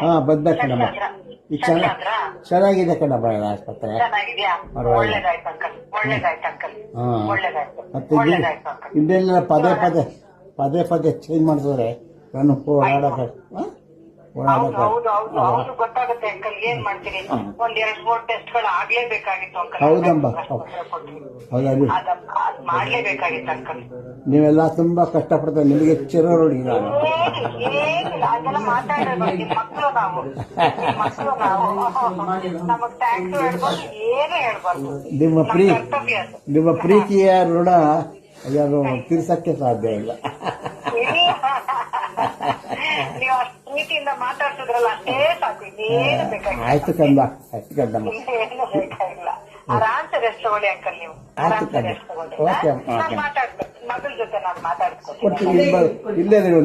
ಹಾ ಬರ್ಬೇಕು ಕಣಮ್ಮ. ಈಗ ಚೆನ್ನಾಗಿದೆ ಕಣಮ್ಮ ಆಸ್ಪತ್ರೆ. ಹಾ ಮತ್ತೆ ಇದೆಲ್ಲ ಪದೇ ಪದೇ ಚೇಂಜ್ ಮಾಡಿದ್ರೆ ನಾನು ಓಡಾಡಕ್ಕೆ ಗೊತ್ತಾಗುತ್ತೆ ಅಂಕಲ್. ಏನ್ ಮಾಡ್ತೀರಿ, ಒಂದ್ 2-3 ಟೆಸ್ಟ್ಗಳು ಆಗ್ಲೇಬೇಕಾಗಿತ್ತು ಅಂಕಲ್. ಹೌದಮ್ಮ, ಹೌದಾ ಮಾಡ್ಲೇಬೇಕಾಗಿತ್ತು ಅಂಕಲ್. ನೀವೆಲ್ಲ ತುಂಬಾ ಕಷ್ಟಪಡ್ತಾರೆ. ನಿಮಗೆ ಚಿರೋಡಿ ನಾನು ಅದೆಲ್ಲ ಮಾತಾಡೋದು ಮಕ್ಕಳು ನಾವು ನಮಗ್ ಥ್ಯಾಂಕ್ಸ್ ಹೇಳ್ಬೋದು, ಏನು ಹೇಳ್ಬಾರ್ದು. ನಿಮ್ಮ ಪ್ರೀತಿಯ ಋಣ ಯಾರು ತೀರ್ಸಕ್ಕೆ ಸಾಧ್ಯ ಇಲ್ಲ. ನೀವು ಅಷ್ಟು ಪ್ರೀತಿಯಿಂದ ಮಾತಾಡ್ತಿದ್ರಲ್ಲ, ಅಷ್ಟೇ ಸಾಕು. ಇನ್ನೇನು ಬೇಕಾಗಿಲ್ಲ. ಆಯ್ತು ಕಂದ, ಆಯ್ತು ಕಂದಮ್ಮ. ಇನ್ನೇನು ಬೇಕಾಗಿಲ್ಲ. ಆರಾಮ್ಸ ರೆಸ್ಟ್ ತಗೊಳ್ಳಿ ಅಂಕಲ್. ನೀವು ಆರಾಮ್ಸ ರೆಸ್ಟ್ ತಗೊಳ್ಳಿ. ನಾನು ಮಾತಾಡ್ಬೇಕು ಮಗಳ ಜೊತೆ, ನಾನು ಮಾತಾಡ್ತೀನಿ. ಇಲ್ಲೇ ನೀವು